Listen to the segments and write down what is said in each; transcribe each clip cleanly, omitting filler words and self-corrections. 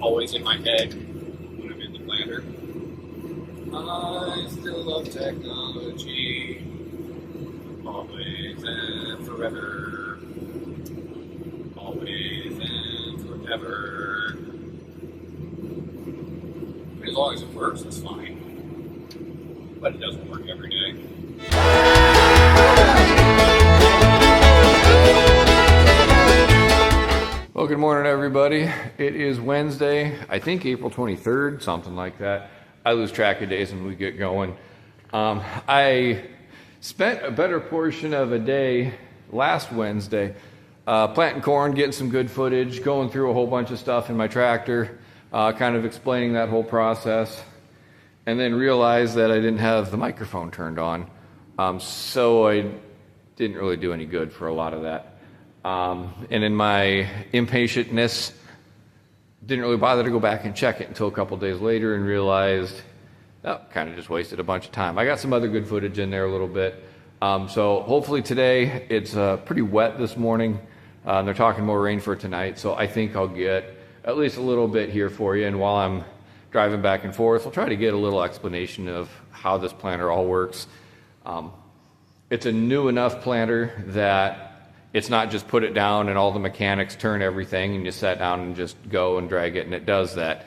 always in my head when I'm in the planter. I still love technology, always and forever, always and forever. As long as it works, it's fine, but it doesn't work every day. Well, good morning, everybody. It is Wednesday, I think April 23rd, something like that. I lose track of days when we get going. I spent a better portion of a day last Wednesday planting corn, getting some good footage, going through a whole bunch of stuff in my tractor, kind of explaining that whole process, and then realized that I didn't have the microphone turned on. So I didn't really do any good for a lot of that. And in my impatientness, didn't really bother to go back and check it until a couple days later and realized, oh, kind of just wasted a bunch of time. I got some other good footage in there a little bit. So hopefully today, it's pretty wet this morning. They're talking more rain for tonight, so I think I'll get at least a little bit here for you. And while I'm driving back and forth, I'll try to get a little explanation of how this planter all works. It's a new enough planter that it's not just put it down and all the mechanics turn everything and you sit down and just go and drag it and it does that.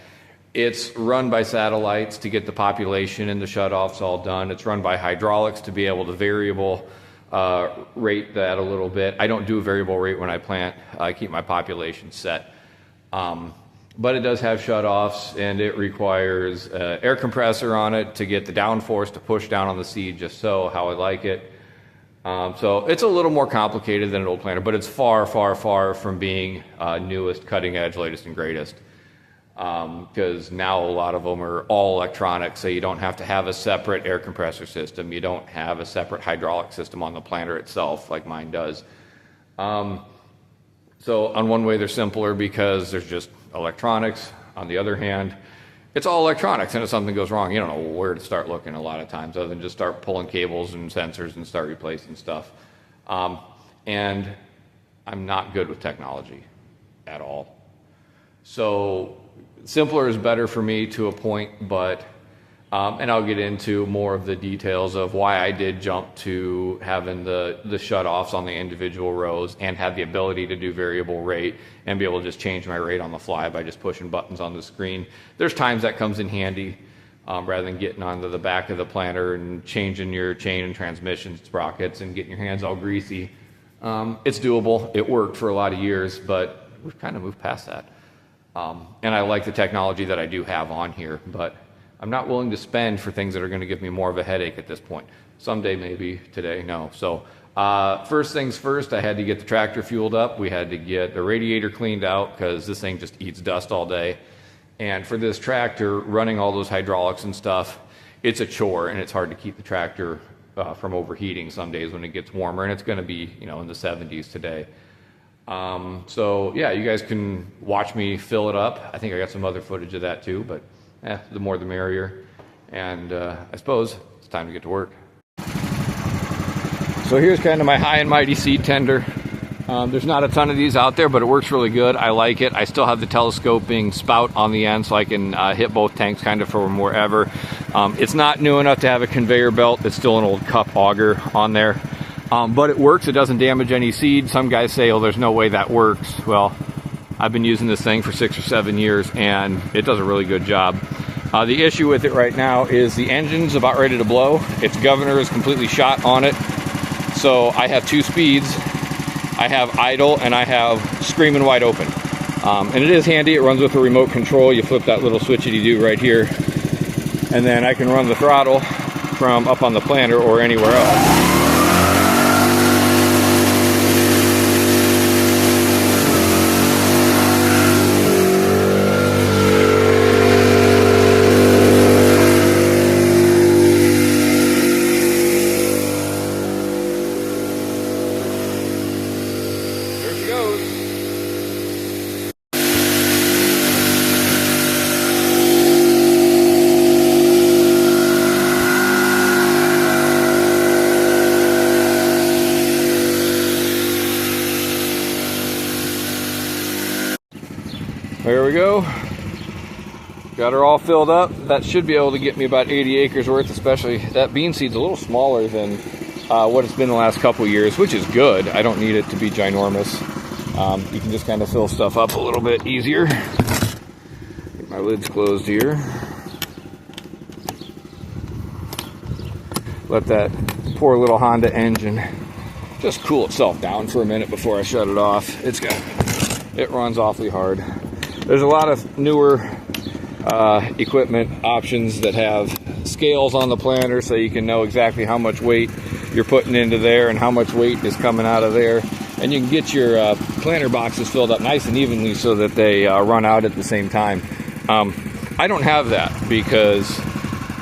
It's run by satellites to get the population and the shutoffs all done. It's run by hydraulics to be able to variable rate that a little bit. I don't do a variable rate when I plant. I keep my population set. But it does have shutoffs and it requires an air compressor on it to get the downforce to push down on the seed just so, how I like it. So it's a little more complicated than an old planter, but it's far, far, far from being newest, cutting edge, latest and greatest. Because now a lot of them are all electronic, so you don't have to have a separate air compressor system. You don't have a separate hydraulic system on the planter itself like mine does. So on one way they're simpler because there's just electronics. On the other hand, it's all electronics, and if something goes wrong, you don't know where to start looking a lot of times other than just start pulling cables and sensors and start replacing stuff. And I'm not good with technology at all. So simpler is better for me to a point, but, and I'll get into more of the details of why I did jump to having the shutoffs on the individual rows and have the ability to do variable rate and be able to just change my rate on the fly by just pushing buttons on the screen. There's times that comes in handy rather than getting onto the back of the planter and changing your chain and transmission sprockets and getting your hands all greasy. It's doable. It worked for a lot of years, but we've kind of moved past that. And I like the technology that I do have on here, but I'm not willing to spend for things that are going to give me more of a headache at this point. Someday, maybe. Today, no. So first things first, I had to get the tractor fueled up. We had to get the radiator cleaned out because this thing just eats dust all day. And for this tractor, running all those hydraulics and stuff, it's a chore, and it's hard to keep the tractor from overheating some days when it gets warmer, and it's going to be, in the 70s today. So yeah, you guys can watch me fill it up. I think I got some other footage of that too, but the more the merrier. And I suppose it's time to get to work. So here's kind of my high and mighty seed tender. There's not a ton of these out there, but it works really good. I like it. I still have the telescoping spout on the end so I can hit both tanks kind of from wherever. It's not new enough to have a conveyor belt. It's still an old cup auger on there. But it works. It doesn't damage any seed. Some guys say, oh, there's no way that works. Well, I've been using this thing for 6 or 7 years, and it does a really good job. The issue with it right now is the engine's about ready to blow. Its governor is completely shot on it. So I have two speeds. I have idle, and I have screaming wide open. And it is handy. It runs with a remote control. You flip that little switchity-do right here, and then I can run the throttle from up on the planter or anywhere else. Got her all filled up. That should be able to get me about 80 acres worth, especially that bean seed's a little smaller than what it's been the last couple years, which is good. I don't need it to be ginormous. You can just kind of fill stuff up a little bit easier. Get my lids closed here. Let that poor little Honda engine just cool itself down for a minute before I shut it off. It runs awfully hard. There's a lot of newer equipment options that have scales on the planter so you can know exactly how much weight you're putting into there and how much weight is coming out of there. And you can get your planter boxes filled up nice and evenly so that they run out at the same time. I don't have that because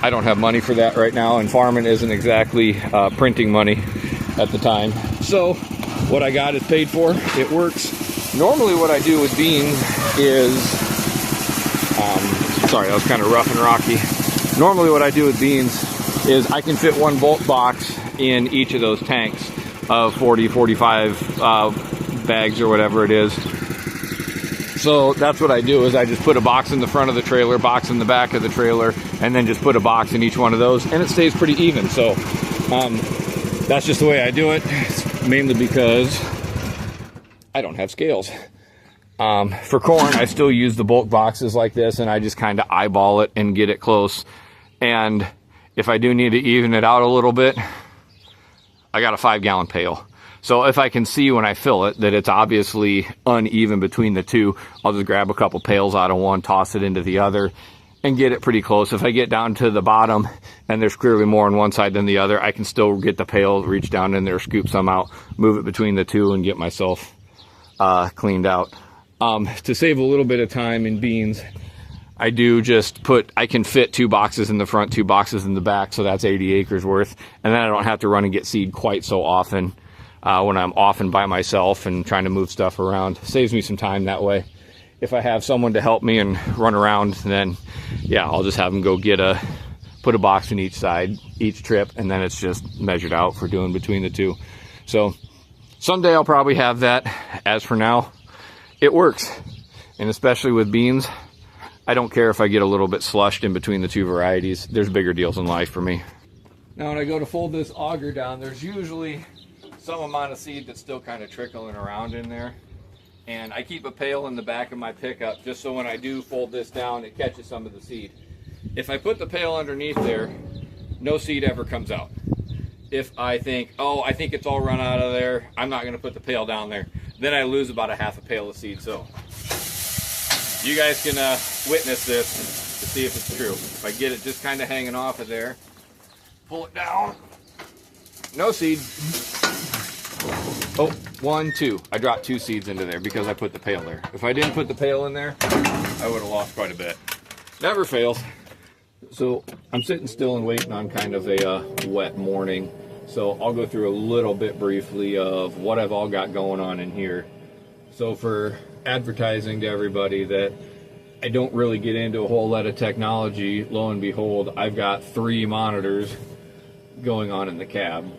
I don't have money for that right now, and farming isn't exactly printing money at the time. So what I got is paid for. It works. Normally what I do with beans is, sorry, that was kind of rough and rocky. Normally what I do with beans is I can fit one bulk box in each of those tanks of 40, 45 bags or whatever it is. So that's what I do, is I just put a box in the front of the trailer, box in the back of the trailer, and then just put a box in each one of those, and it stays pretty even. So that's just the way I do it. It's mainly because I don't have scales. For corn, I still use the bulk boxes like this, and I just kind of eyeball it and get it close. And if I do need to even it out a little bit, I got a 5-gallon pail. So if I can see when I fill it that it's obviously uneven between the two, I'll just grab a couple pails out of one, toss it into the other, and get it pretty close. If I get down to the bottom and there's clearly more on one side than the other, I can still get the pail, reach down in there, scoop some out, move it between the two, and get myself cleaned out. To save a little bit of time in beans, I do just I can fit 2 boxes in the front, 2 boxes in the back, so that's 80 acres worth. And then I don't have to run and get seed quite so often when I'm off and by myself and trying to move stuff around. Saves me some time that way. If I have someone to help me and run around, then yeah, I'll just have them go put a box in each side, each trip, and then it's just measured out for doing between the two. So someday I'll probably have that. As for now, it works. And especially with beans, I don't care if I get a little bit slushed in between the two varieties. There's bigger deals in life for me. Now when I go to fold this auger down, there's usually some amount of seed that's still kind of trickling around in there. And I keep a pail in the back of my pickup just so when I do fold this down, it catches some of the seed. If I put the pail underneath there, no seed ever comes out. If I think, oh, I think it's all run out of there, I'm not gonna put the pail down there, then I lose about a half a pail of seed. So you guys can witness this to see if it's true. If I get it just kind of hanging off of there, pull it down, no seed. Oh, 1, 2. I dropped 2 seeds into there because I put the pail there. If I didn't put the pail in there, I would have lost quite a bit. Never fails. So I'm sitting still and waiting on kind of a wet morning. So I'll go through a little bit briefly of what I've all got going on in here. So for advertising to everybody that I don't really get into a whole lot of technology, lo and behold, I've got 3 monitors going on in the cab.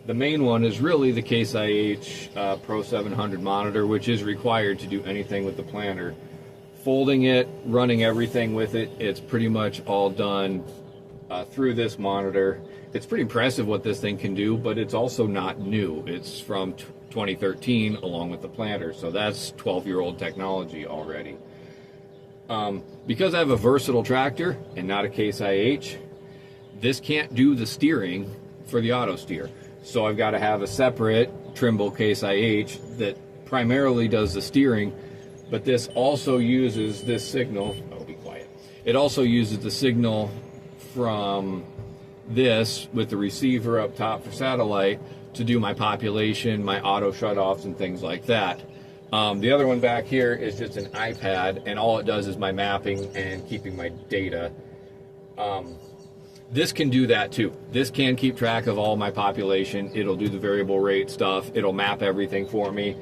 The main one is really the Case IH Pro 700 monitor, which is required to do anything with the planter. Folding it, running everything with it, it's pretty much all done through this monitor. It's pretty impressive what this thing can do, but it's also not new. It's from 2013 along with the planter, so that's 12-year-old technology already. Because I have a versatile tractor and not a Case IH, this can't do the steering for the auto steer. So I've got to have a separate Trimble Case IH that primarily does the steering, but this also uses this signal. Oh, be quiet. It also uses the signal from this with the receiver up top for satellite to do my population, my auto shutoffs, and things like that. The other one back here is just an iPad, and all it does is my mapping and keeping my data. This can do that too. This can keep track of all my population. It'll do the variable rate stuff. It'll map everything for me,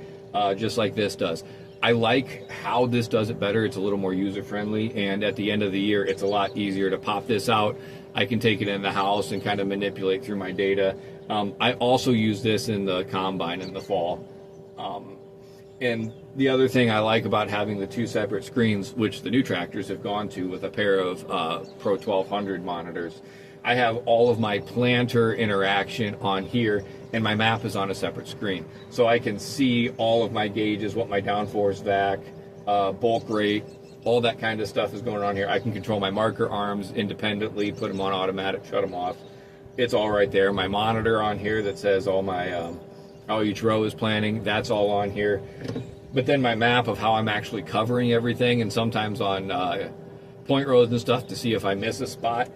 just like this does. I like how this does it better. It's a little more user-friendly, and at the end of the year, it's a lot easier to pop this out. I can take it in the house and kind of manipulate through my data. I also use this in the combine in the fall. And The other thing I like about having the two separate screens, which the new tractors have gone to with a pair of Pro 1200 monitors, I have all of my planter interaction on here, and my map is on a separate screen. So I can see all of my gauges, what my downforce, vac, bulk rate, all that kind of stuff is going on here. I can control my marker arms independently, put them on automatic, shut them off. It's all right there. My monitor on here that says all my how each row is planning, that's all on here. But then my map of how I'm actually covering everything, and sometimes on point rows and stuff to see if I miss a spot,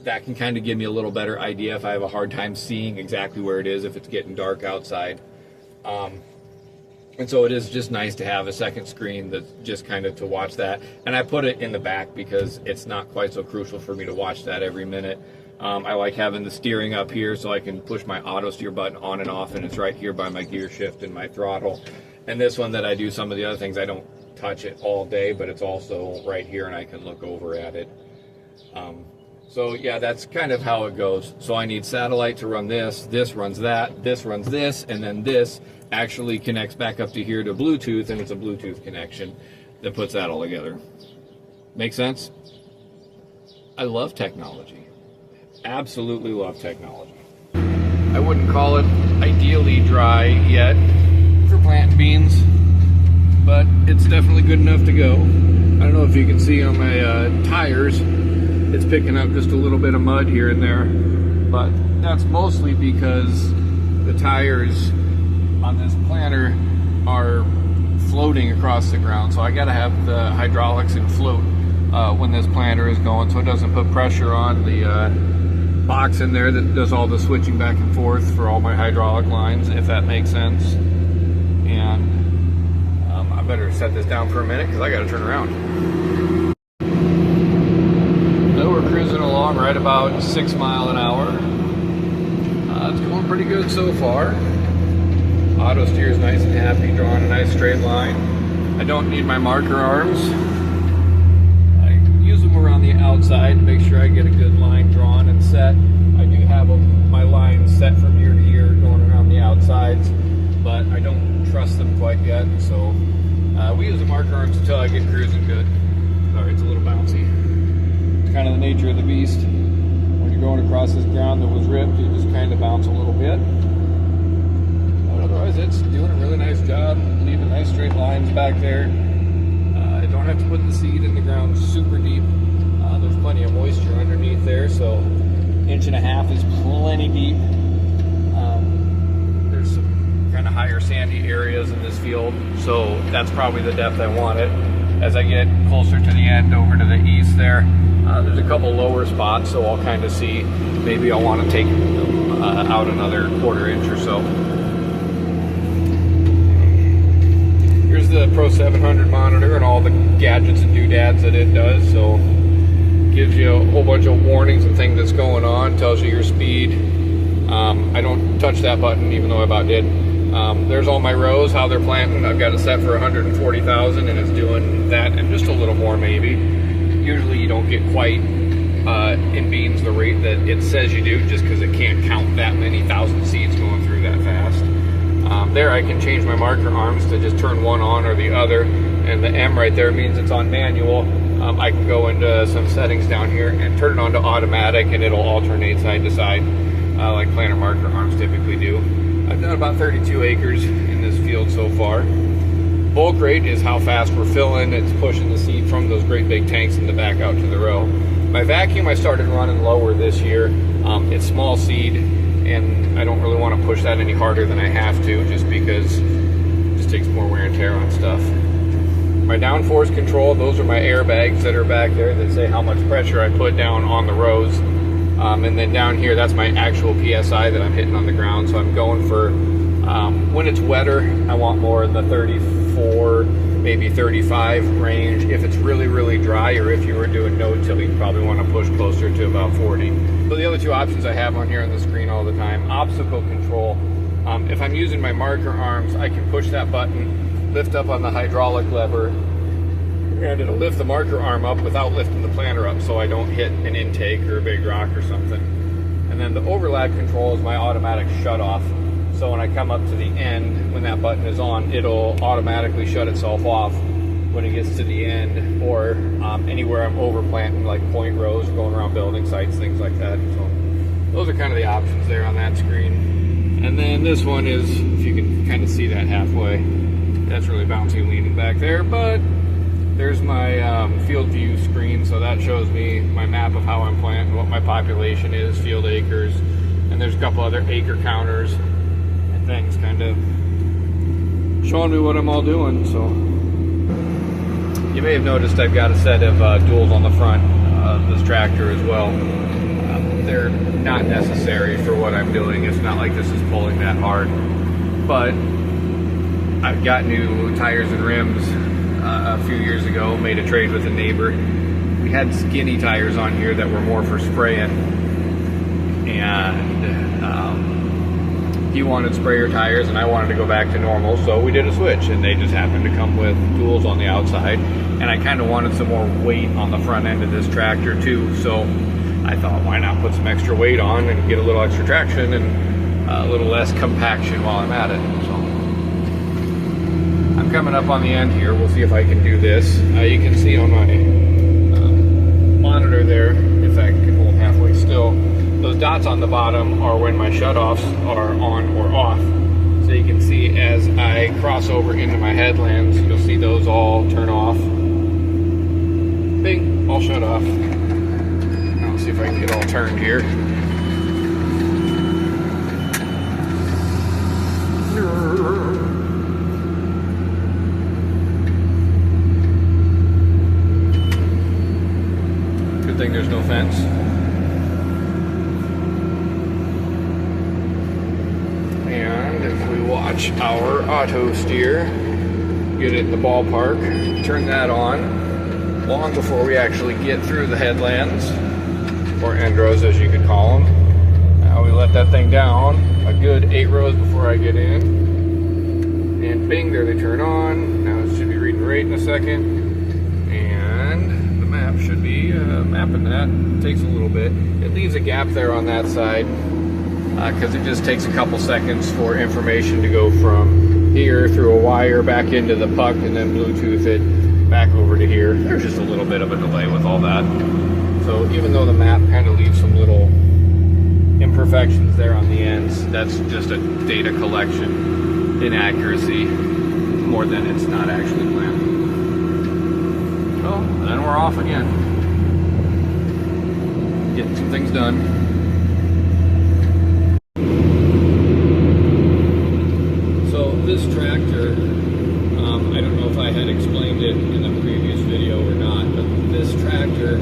that can kind of give me a little better idea if I have a hard time seeing exactly where it is if it's getting dark outside. And so it is just nice to have a second screen that's just kind of to watch that. And I put it in the back because it's not quite so crucial for me to watch that every minute. I like having the steering up here so I can push my auto steer button on and off, and it's right here by my gear shift and my throttle. And this one that I do some of the other things, I don't touch it all day, but it's also right here and I can look over at it. So yeah, that's kind of how it goes. So I need satellite to run this, this runs that, this runs this, and then this actually connects back up to here to Bluetooth, and it's a Bluetooth connection that puts that all together. Make sense? I love technology. Absolutely love technology. I wouldn't call it ideally dry yet for planting beans, but it's definitely good enough to go. I don't know if you can see on my tires, it's picking up just a little bit of mud here and there, but that's mostly because the tires on this planter are floating across the ground. So I gotta have the hydraulics in float when this planter is going, so it doesn't put pressure on the box in there that does all the switching back and forth for all my hydraulic lines, if that makes sense. And I better set this down for a minute because I gotta turn around. So we're cruising along right about 6 miles an hour. It's going pretty good so far. Auto steer is nice and happy, drawing a nice straight line. I don't need my marker arms. I use them around the outside to make sure I get a good line drawn and set. I do have my lines set from year to year going around the outsides, but I don't trust them quite yet. So we use the marker arms until I get cruising good. Sorry, it's a little bouncy. It's kind of the nature of the beast. When you're going across this ground that was ripped, you just kind of bounce a little bit. Otherwise, it's doing a really nice job, leaving nice straight lines back there. I don't have to put the seed in the ground super deep. There's plenty of moisture underneath there, so 1.5 inches is plenty deep. There's some kind of higher sandy areas in this field, so that's probably the depth I want it. As I get closer to the end over to the east there, there's a couple lower spots, so I'll kind of see, maybe I'll want to take out another 1/4 inch or so. Here's the Pro 700 monitor and all the gadgets and doodads that it does. So gives you a whole bunch of warnings and things that's going on, tells you your speed. I don't touch that button even though I about did. There's all my rows, how they're planting. I've got it set for 140,000 and it's doing that and just a little more maybe. Usually you don't get quite in beans the rate that it says you do, just because it can't count that many thousand seeds going through that fast. There I can change my marker arms to just turn one on or the other, and the M right there means it's on manual. I can go into some settings down here and turn it on to automatic, and it'll alternate side to side like planter marker arms typically do. I've done about 32 acres in this field so far. Bulk rate is how fast we're filling. It's pushing the seed from those great big tanks in the back out to the row. My vacuum I started running lower this year. It's small seed, and I don't really want to push that any harder than I have to, just because it just takes more wear and tear on stuff. My downforce control, those are my airbags that are back there that say how much pressure I put down on the rows. And then down here, that's my actual PSI that I'm hitting on the ground. So I'm going for, when it's wetter, I want more in the 34, maybe 35 range. If it's really, really dry, or if you were doing no-till, you probably want to push closer to about 40. So the other two options I have on here on the screen all the time, obstacle control. If I'm using my marker arms, I can push that button, lift up on the hydraulic lever, and it'll lift the marker arm up without lifting the planter up, so I don't hit an intake or a big rock or something. And then the overlap control is my automatic shut off. So when I come up to the end, when that button is on, it'll automatically shut itself off when it gets to the end, or anywhere I'm overplanting, like point rows, going around building sites, things like that. So those are kind of the options there on that screen. And then this one is, if you can kind of see that halfway, that's really bouncy leaning back there, but there's my field view screen, so that shows me my map of how I'm planting, what my population is, field acres, and there's a couple other acre counters and things kind of showing me what I'm all doing. So you may have noticed I've got a set of duals on the front of this tractor as well. They're not necessary for what I'm doing. It's not like this is pulling that hard, but I've got new tires and rims a few years ago, made a trade with a neighbor. We had skinny tires on here that were more for spraying, and he wanted sprayer tires and I wanted to go back to normal, so we did a switch, and they just happened to come with duals on the outside, and I kind of wanted some more weight on the front end of this tractor too, so I thought, why not put some extra weight on and get a little extra traction and a little less compaction while I'm at it. So I'm coming up on the end here. We'll see if I can do this. You can see on my monitor there, if I can hold halfway still, those dots on the bottom are when my shutoffs are on or off. So you can see as I cross over into my headlands, you'll see those all turn off. Bing, all shut off. Now let's see if I can get all turned here. Good thing there's no fence. And if we watch our auto steer, get it in the ballpark, turn that on long before we actually get through the headlands, or end rows as you could call them. Now we let that thing down a good 8 rows before I get in. And bing, there they turn on. Now it should be reading rate in a second. And the map should be mapping that. It takes a little bit. It leaves a gap there on that side because it just takes a couple seconds for information to go from here through a wire back into the puck and then Bluetooth it back over to here. There's just a little bit of a delay with all that. So even though the map kind of leaves some little imperfections there on the ends, that's just a data collection inaccuracy more than it's not actually planned. Well, then we're off again. Getting some things done. So this tractor, I don't know if I had explained it in the previous video or not, but this tractor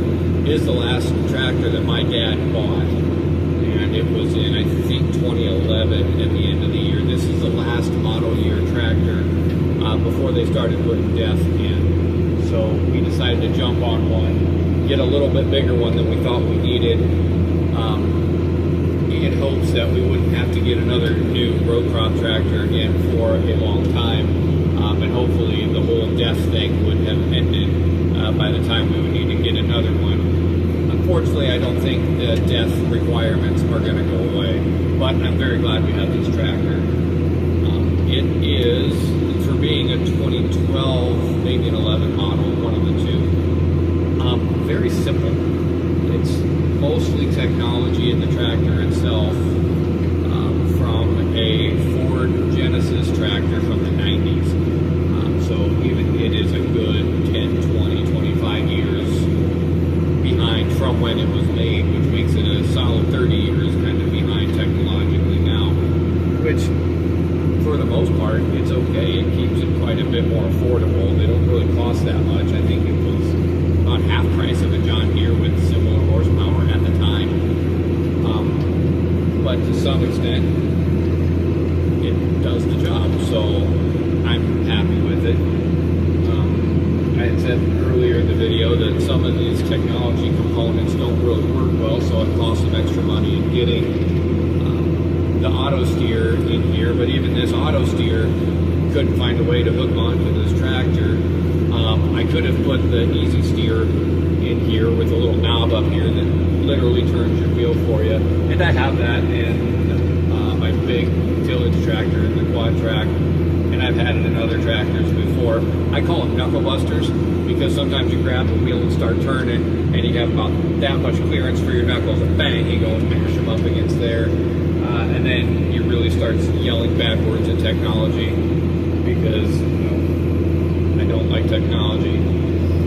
is the last tractor that my dad bought. And it was in, I think, 2011 at the end of the year. This is the last model year tractor before they started putting DEF in. So we decided to jump on one, get a little bit bigger one than we thought we needed, in hopes that we wouldn't have to get another new row crop tractor again for a long time, and hopefully the whole DEF thing would have ended by the time we would need to get another one. Unfortunately, I don't think the DEF requirements are going to go away, but I'm very glad we have this tractor. It is, for being a 2012, maybe an 11 model, one of the two, very simple. It's mostly technology in the tractor itself, from a Ford Genesis tractor from the 90s. So even it is a good 10, 20, 25 years behind from when it was made, which makes it a solid 30 years kind of behind technologically now, which for the most part, it's okay. It keeps it quite a bit more affordable. They don't really cost that much. I think it was about half price of a John Deere with similar horsepower at the time. But to some extent, it does the job. So I'm happy with it. I had said earlier in the video that some of these technology components don't really work well, so it costs some extra money in getting the auto steer in here. But even this auto steer couldn't find a way to hook onto this tractor. I could have put the easy steer in here with a little knob up here that literally turns your wheel for you, and I have that in my big tillage tractor cut track, and I've had it in other tractors before. I call them knuckle busters because sometimes you grab the wheel and start turning, and you have about that much clearance for your knuckles, and bang, you go and mash them up against there, and then you really start yelling bad words at technology because I don't like technology.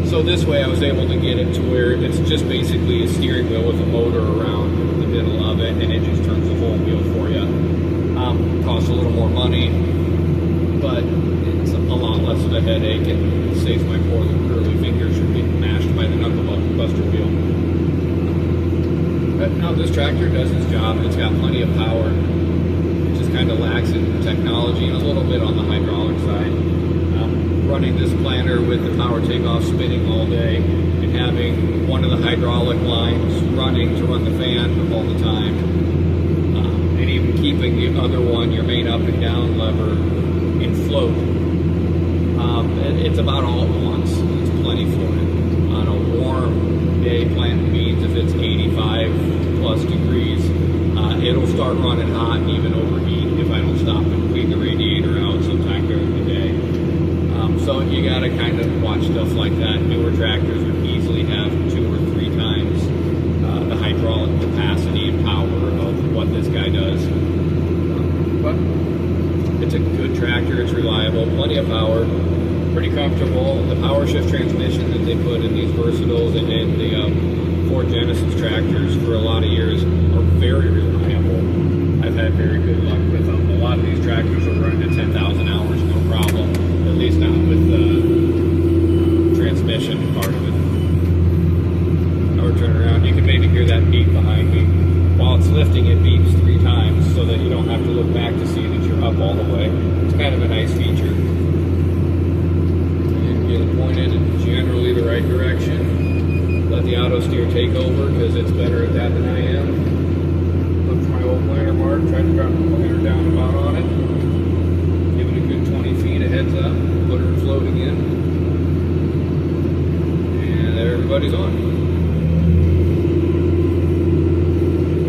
So this way I was able to get it to where it's just basically a steering wheel with a motor around the middle of it, and it just turns the whole wheel for you. Costs a little more money, but it's a lot less of a headache and saves my poor little curly fingers from getting mashed by the knuckle buster wheel. But no, this tractor does its job. It's got plenty of power. It just kind of lacks in technology and a little bit on the hydraulic side. Running this planter with the power takeoff spinning all day and having one of the hydraulic lines running to run the fan all the time, and even keeping the other one, your main up and down lever, in float. It's about all at once. It's plenty for it. On a warm day planting beans, if it's 85 plus degrees, it'll start running hot and even overheat if I don't stop and clean the radiator out sometime during the day. So you got to kind of watch stuff like that. Newer tractors would easily have 2 or 3 times the hydraulic capacity and power of what this guy does. But it's a good tractor. It's reliable, plenty of power, pretty comfortable. The power shift transmission that they put in these Versatiles and in the Ford Genesis tractors for a lot of years are very reliable. I've had very good luck with them. A lot of these tractors are running at 10,000 hours, no problem. At least not with the transmission part of it. Or turn around, you can maybe hear that beep behind me. While it's lifting, it beeps 3 times so that you don't have to look back to see that you're up all the way. It's kind of a nice feature. And get it pointed in generally the right direction. Let the auto steer take over because it's better at that than I am. Look for my old planter mark, try to drop the planter down about on it. Give it a good 20 feet of heads up, put her in float again. And there everybody's on.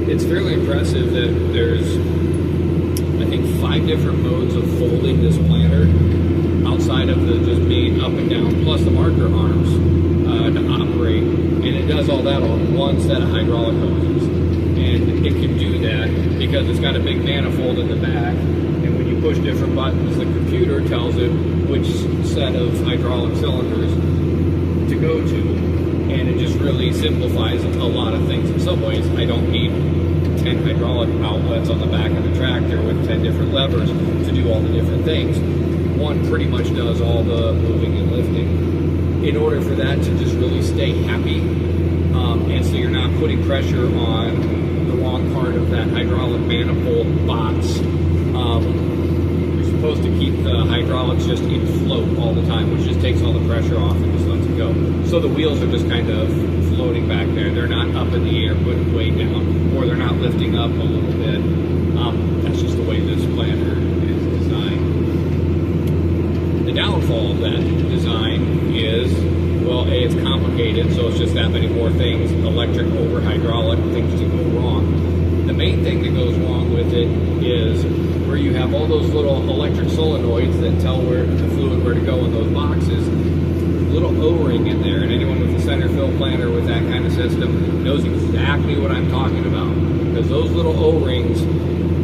It's fairly impressive that there's, I think, 5 different modes of folding this planter outside of the just main up and down, plus the marker arms to operate. And it does all that on one set of hydraulic hoses. And it can do that because it's got a big manifold in the back. And when you push different buttons, the computer tells it which set of hydraulic cylinders to go to. And it just really simplifies a lot of things. In some ways, I don't need 10 hydraulic outlets on the back of the tractor with 10 different levers to do all the different things. One pretty much does all the moving and lifting. In order for that to just really stay happy, and so you're not putting pressure on the wrong part of that hydraulic manifold box, you're supposed to keep the hydraulics just in float all the time, which just takes all the pressure off and just lets it go. So the wheels are just kind of floating back there. They're not up in the air, putting weight down, or they're not lifting up a little bit. That's just the way this planter is designed. The downfall of that design is, well, A, it's complicated, so it's just that many more things, electric over hydraulic, things to go wrong. The main thing that goes wrong with it is where you have all those little electric solenoids that tell where the fluid where to go in those boxes. Little O-ring in there, and anyone with a center fill planter with that kind of system knows exactly what I'm talking about, because those little O-rings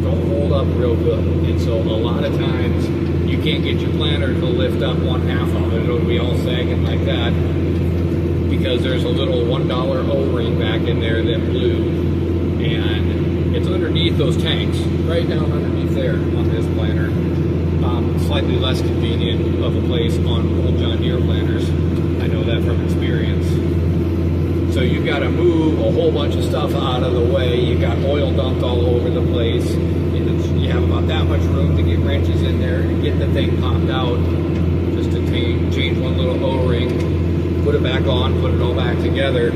don't hold up real good, and so a lot of times you can't get your planter to lift up one half of it. It'll be all sagging like that because there's a little $1 O-ring back in there that blew, and it's underneath those tanks, right down underneath there on this planter. Slightly less convenient of a place on old John Deere planters. I know that from experience. So you've got to move a whole bunch of stuff out of the way. You've got oil dumped all over the place. You have about that much room to get wrenches in there and get the thing popped out, just to change one little O-ring, put it back on, put it all back together.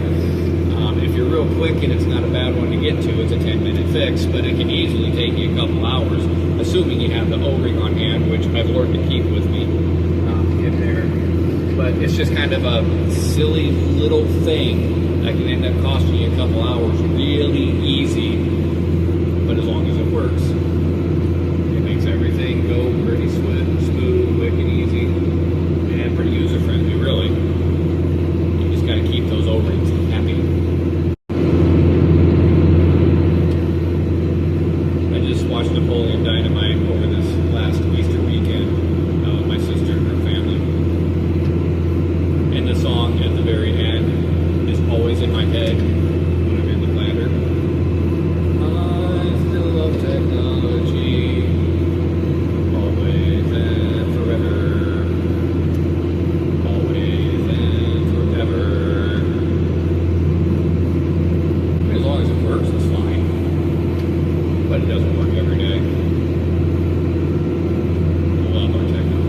If you're real quick and it's not a bad one to get to, it's a 10-minute fix, but it can easily take you a couple hours, assuming you have the O-ring on hand, which I've learned to keep with me in there. But it's just kind of a silly little thing that can end up costing you a couple hours really easy, but as long as it works, it makes everything go pretty always in my head when I'm in the planter. I still love technology, always and forever, always and forever. As long as it works, it's fine, but it doesn't work every day. I love our technology.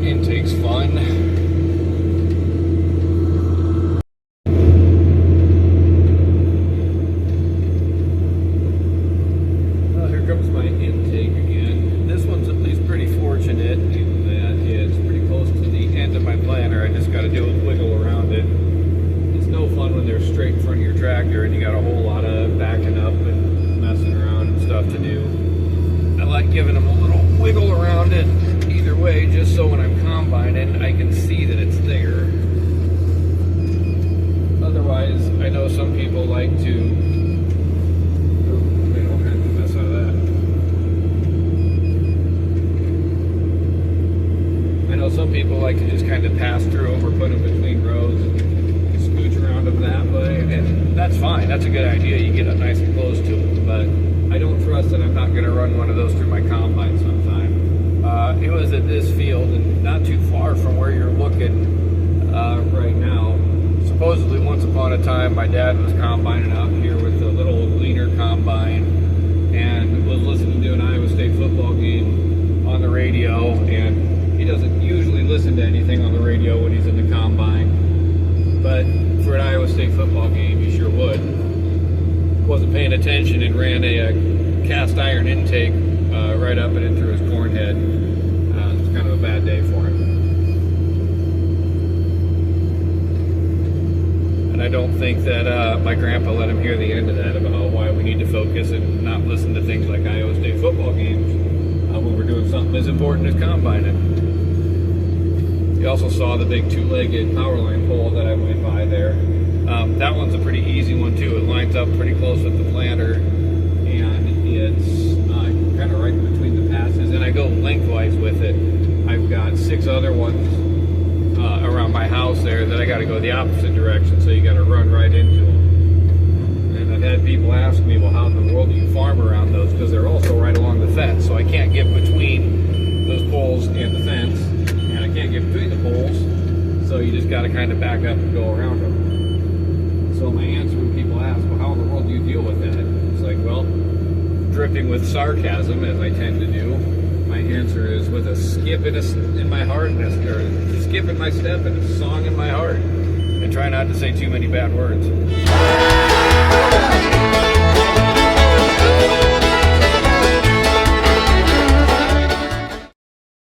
Intake's fun. Well, here comes my intake again. This one's at least pretty fortunate in that it's pretty close to the end of my planter. I just got to do a wiggle around it. It's no fun when they're straight in front of your tractor and you got a whole lot of backing up and messing around and stuff to do. I like giving them a little wiggle around it either way, just so when I'm combining, I can see that it's there. Otherwise, I know some people like to, they don't have to mess out of that. I know some people like to just kind of pass through them or put them between rows and scooch around them that way, and that's fine. That's a good idea. You get up nice and close to them, but I don't trust that I'm not going to run one of those through my combine sometime. It was at this field and not too far from where you're looking right now. Supposedly once upon a time my dad was combining out here with a little leaner combine and was listening to an Iowa State football game on the radio, and he doesn't usually listen to anything on the radio when he's in the combine, but for an Iowa State football game he sure would. Wasn't paying attention and ran a cast iron intake right up and in through his corn head. It's kind of a bad day for him. And I don't think that my grandpa let him hear the end of that about why we need to focus and not listen to things like Iowa State football games when we're doing something as important as combining. You also saw the big two-legged power line pole that I went by there. That one's a pretty easy one too. It lines up pretty close with the planter, and it's kind of right between the passes, and I go lengthwise with it. I've got 6 other ones around my house there that I got to go the opposite direction, so you got to run right into them. And I've had people ask me, well, how in the world do you farm around those? Because they're also right along the fence, so I can't get between those poles and the fence, and I can't get between the poles, so you just got to kind of back up and go around them. So my answer when people ask, well, how in the world do you deal with that? It's like, well, dripping with sarcasm, as I tend to do, my answer is with a skip in my heart, or a skip in my step and a song in my heart, and try not to say too many bad words.